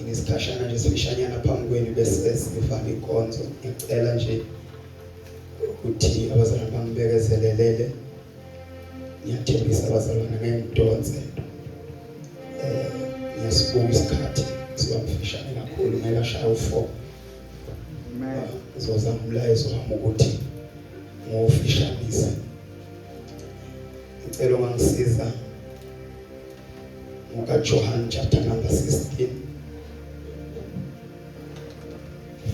Ngisikashana nje sifishanyana phambi kwenu bese sivale inkonzo. Ngicela nje ukuthi abazalwane bangibekezelelele. Ngiyathembisa abazalwane ngengidonse. Ngiyasibuka isikhathi sibamfishane kakhulu ngeke ashaya u4. Ngizozama umlayezo wami ukuthi ngofishanise. Ngicela ungangisiza ngokaJohn chapter number 16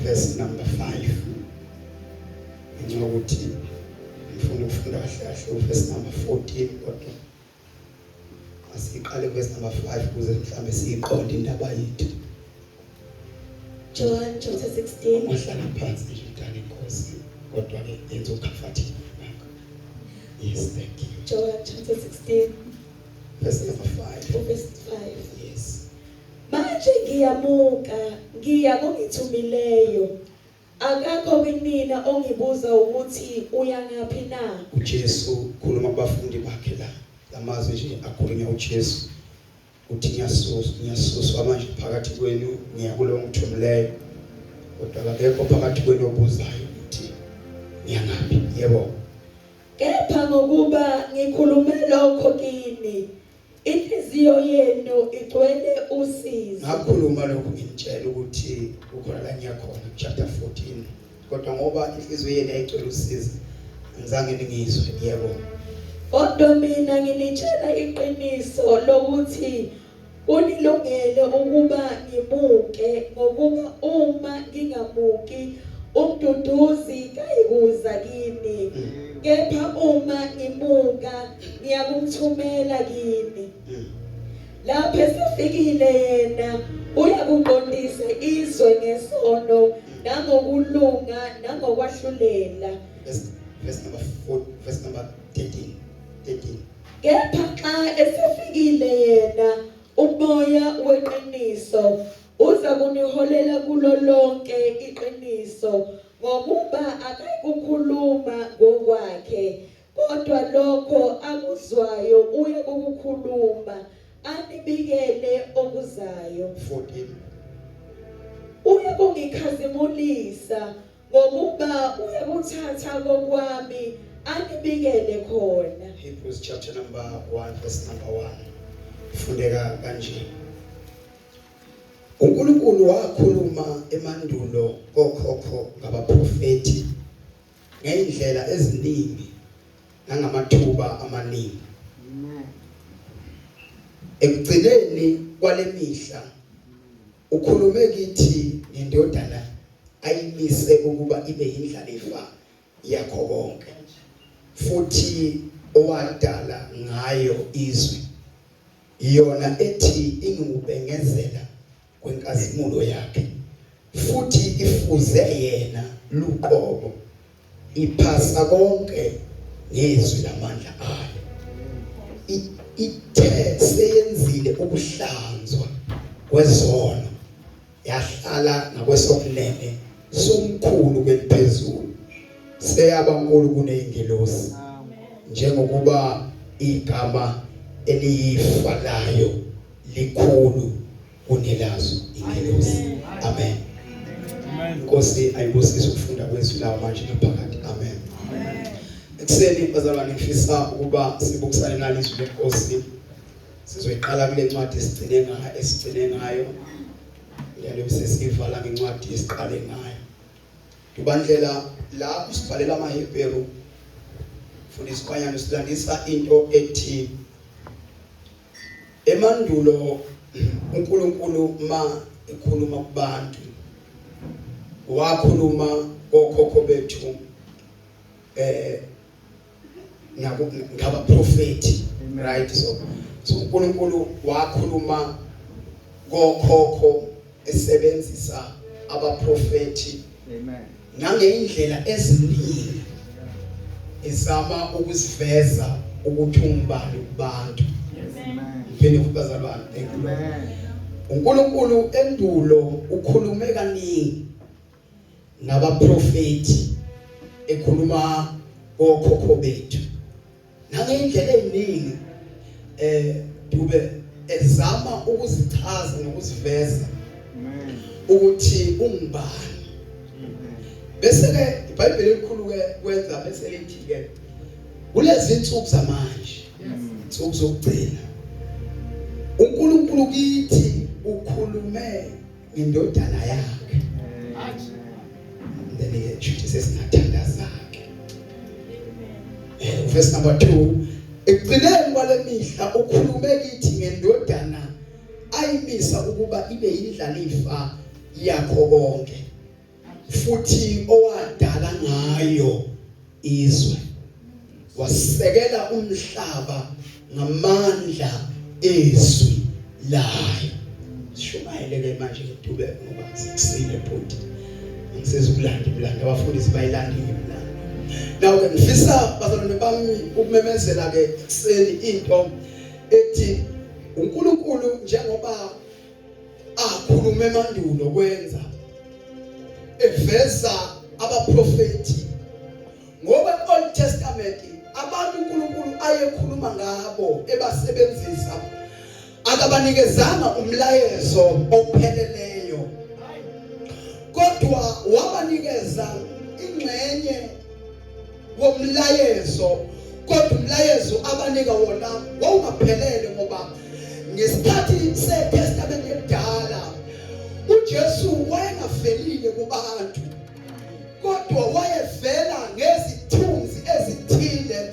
verse number 5. Njengokuthi ngifuna ukufunda kahle verse number 14 kodwa asiqale verse number 5 ukuze mhlambe siyiqonde indaba yethu. John chapter 16. Wahlala phansi nje mntana inkosi kodwa ke yenza ukhafathi. Yes, thank you. John chapter 16 verse number 5. verse 5. Yes. Manje ngiya kongithumileyo. Akakho kunina ongibuza ukuthi uya ngaphi na. uJesu khuluma kubafundi bakhe la. Lamazwi nje akhulunywa uJesu. Uthi ngiyasuswa manje phakathi kwenu ngiya kulo ngithumileyo. Kodwa akekho phakathi kwenu obuzayo ukuthi ngiya ngaphi. Yebo. Kepha ngokuba ngikhulume lokho kini, inhliziyo yenu igcwele usizi. Ngakhuluma lokho ngitshela ukuthi ukhona la ngiyakhona chapter 14. Kodwa ngoba inhliziyo yenu ayigcwele usizi ngizange ngizwe. Yebo. Kodwa mina nginitshela iqiniso lokuthi unilungele ukuba ngibuke, ngokuba uma ngingabuki umduduzi kayikuza kini. Kepha uma ngibuka ngiyakumthumela kini. Lapho esefikile yena uyakuqondisa izwe ngesono nangokulunga nangokwahlulela. Verse number 4, verse number 13. Kepha xa esefikile yena umoya weqiniso uza kuniholela kulo lonke iqiniso, ngokuba akayikukhuluma ngokwakhe kodwa lokho akuzwayo uya ukukhuluma anibikele okuzayo. 14. Uya kungikhazimulisa ngokuba uyakuthatha kokwami anibikele khona. Hebrews chapter number 1 verse number 1. Fundeka kanje. uNkulunkulu wakhuluma emandulo kokhokho ngabaprofeti ngendlela eziningi nangamathuba amaningi. Ekugcineni kwale mihla ukhulume kithi ngendodana ayimise ukuba ibe yindlalifa yakho konke, futhi owadala ngayo izwi, yona ethi ingubengezela kwenkazimulo yakhe, futhi ifuze yena luqobo, iphasa konke ngezwi lamandla ayo. Ithe seyenzile ukuhlanzwa kwezono, yahlala ngakwesokunene somkhulu kweliphezulu, seyaba nkulu kuneyingelosi, njengokuba igama eliyifa layo likhulu kunelazo ingelosi. Amen. Nkosi ayibusise ukufunda kwezwi lawo manje naphakade. Amen. Ekseni bazalwane ngifisa ukuba sibukisane nalizwi lenkosi. Sizoyiqala kule ncwadi esigcine ngayo. Yalo sesivala ngencwadi esiqale ngayo. Kubandlela la usibhalela amaHebheru futhi isikwanyana silandisa into ethi emandulo uNkulunkulu ma ekhuluma kubantu wakhuluma kokhokho bethu ngabaprofeti, right? So uNkulunkulu wakhuluma kokhokho esebenzisa abaprofeti. Amen. Nangeindlela eziningi izama ukuziveza ukuthi umbali kubantu. Phinde kubazalwane. Amen. uNkulunkulu endulo ukhulume kaningi nabaprofeti, ekhuluma kokhokho bethu nangendlela eziningi, dube ezama ukuzichaza nokuziveza ukuthi ungubani. Bese ke iBhayibheli elikhulu ke kwenza bese lithi ke kulezi insuku zamanje, insuku zokugcina, uNkulunkulu kithi ukhulume ngendodana yakhe. Then ithi sesingathandazake. Verse number 2, ekugcineni kwale mihla ukhulume kithi ngendodana ayimisa ukuba ibe yindlalifa yakho konke, futhi owadala ngayo izwe, wasekela umhlaba ngamandla ezwi layo. Shumayele ke manje ngidube ngoba sikusile bhuti, ngiseza ukulanda imlando, abafundisi bayilandile imlando. Now ke ngifisa bazalwane bami ukumemezela ke ekseni into ethi uNkulunkulu njengoba akhulume emandulo kwenza eveza abaprofeti, ngoba Old Testament abantu uNkulunkulu ayekhuluma ngabo ebasebenzisa akabanikezanga umlayezo opheleleyo, kodwa wabanikeza ingxenye womlayezo, kodwa umlayezo abanika wona wawungaphelele, ngoba ngesikhathi seTestament ekudala uJesu wayengavelile kubantu, kodwa wayevela ngezithunzi ezithile,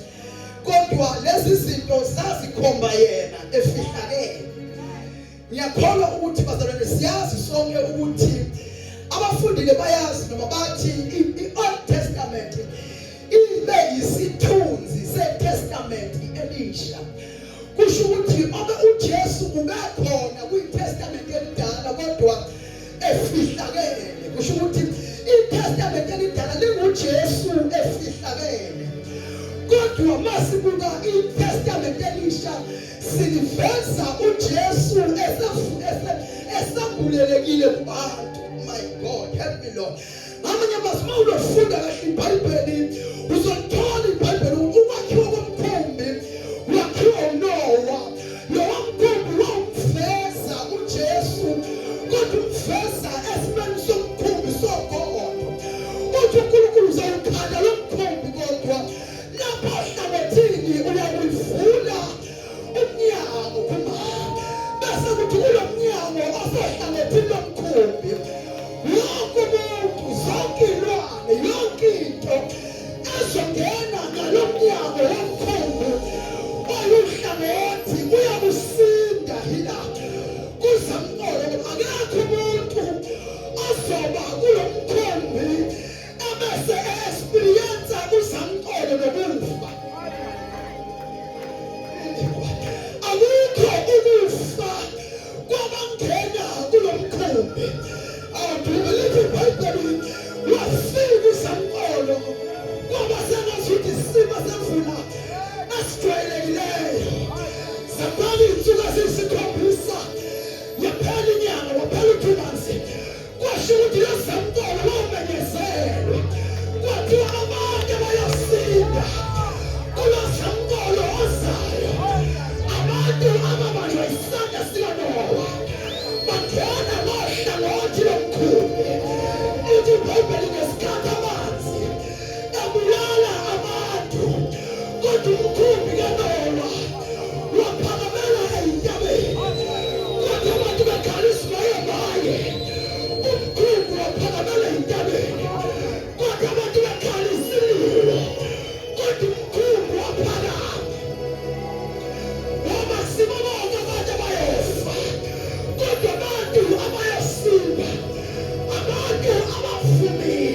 kodwa lezi zinto zazikhomba yena efihlakele. Ngiyakholwa ukuthi bazalwane siyazi sonke ukuthi abafundile bayazi noma bathi i-Old Testament ibe yisithunzi seTestament elisha. Kusho ukuthi uJesu ubekhona kwiTestament elidala kodwa efihlakele. Kusho ukuthi iTestament elidala linguJesu efihlakele, kodwa masibuka iTestament elisha siliveza uJesu esabulelekile kubantu. My God, help me Lord. Amanye amazwi ulofunda kahle iBhayibheli uzothola iBhayibheli ukwakhiwa komkhumbi wakhiwa uNoah. Lo mkhumbi wawumveza uJesu, kodwa umveza esimeni somkhumbi sogogo. Uthi uNkulunkulu uzawukhanda lo mkhumbi, kodwa lapha ehlabathini uyawuvula umnyango kumama, bese kuthi kulo mnyango osehlabathini lomkhumbi wonke umuntu, zonke ilwane, yonke into ezongena ngalo mnyango womkhumbi oyuhlangothi uyakusinda hila kuzamcolo. Akekho umuntu ozoba kulo mkhumbi ebese experience kuzamcolo nokufa. Akukho ukufa kwabangena kulo mkhumbi. Awubhekele iBhayibheli wafika uzamcolo ngoba sengazuthi isimo semvula esijwayelekileyo. Zabali insuku eziyisikhombisa yaphela inyanga, waphela uThumanzi, kwasho ukuthi lo zamcolo wawumenyezelwe, kwathiwa abantu bayosinda kulo zamcolo ozayo. Abantu ababanjwa isandla sikaNoah bangena ngohlangothi lomkhumbi. Ithi iBhayibheli ngesikhathi amanzi ebulala abantu, kodwa umkhumbi kaNoah waphakamela ey'ntabeni, kodwa abantu bekhala isimoya ngaye. Umkhumbi waphakamela ey'ntabeni, kodwa abantu bekhala isililo, kodwa umkhumbi waphakama. Wamasimo bonke abantu bayofa, kodwa abantu abayosinda, abantu abavumile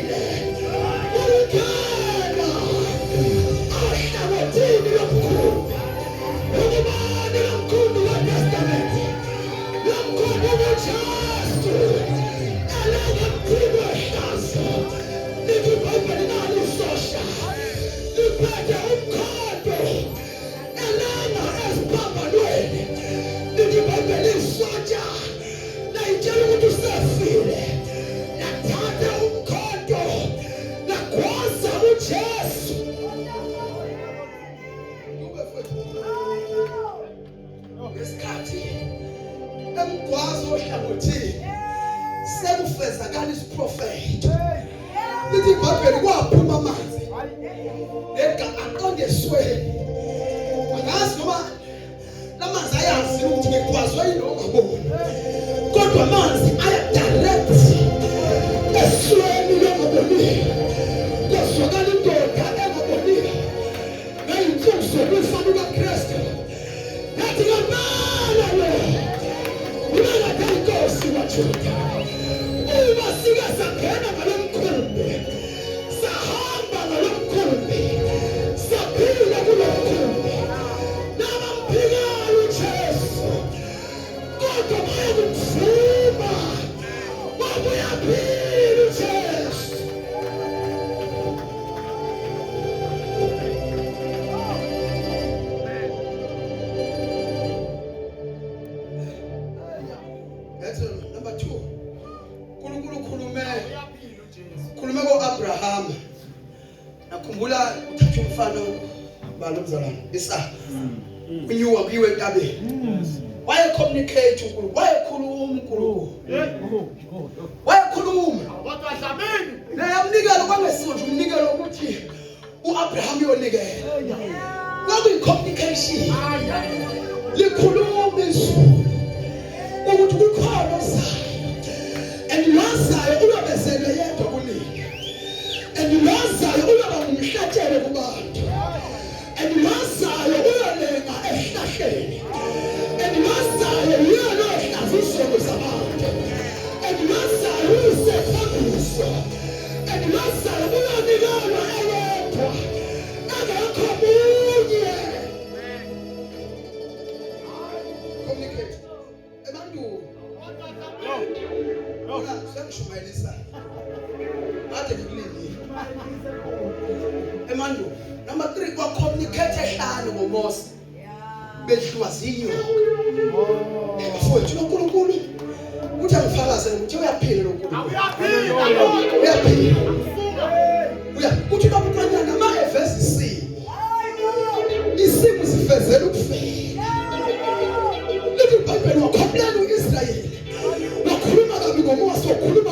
kwafezakala isiprofeti lithi iBhayibheli kwaphuma amanzi lega aqondesweni angazi noma lamanzi ayazi ukuthi ngikwazwe yini ongaboni kodwa amanzi aya direct esweni lokubona kwazwakala indoda engabonile ngayinsuku zokufana ukaKristu yathi ngamala lo ulanga inkosi waJuda uma sike sangena ngalomkhumbi sahamba ngalomkhumbi saphila kulomkhumbi nabamphikayo uJesu kodwa bayakuvuma babuyaphila uJesu that's number 2 uNkulunkulu khulume ko-Abraham nakhumbula uthatha umfana balo mzalwane Isaka unyuka kuyiwe entabeni wayecommunicate uNkulunkulu wayekhuluma uNkulunkulu wayekhuluma Watu adlamini. nayamnikela kwangesiwo nje umnikelo ukuthi uAbraham uyonikela kwakuyi-communication likhuluma izulu ukuthi kukhona ozayo and lozayo uyobezelwe yedwa kunini and lozayo uyoba ngumhlatshelo kubantu and lozayo uyolenga esihlahleni and lozayo uyona ohlaza isono zabantu and lozayo uyisefambiso and lozayo uyonikelwa eyedwa engekho munye communicate ebantwini Ora sengishumayelisa. Ade ngikulindile. Emando, number 3 kwa communicate ehlalo ngoMose. Behluwa zinyoka. Mfowethu uNkulunkulu uthi angifakaze ukuthi uyaphila loNkulunkulu. Uyaphila. Uthi babukwanyana ama-evesi isimo sifezela ukufela. Lithi iBhayibheli wakhomlana uIsrayeli. Wakhuluma kabi ngoMose, wakhuluma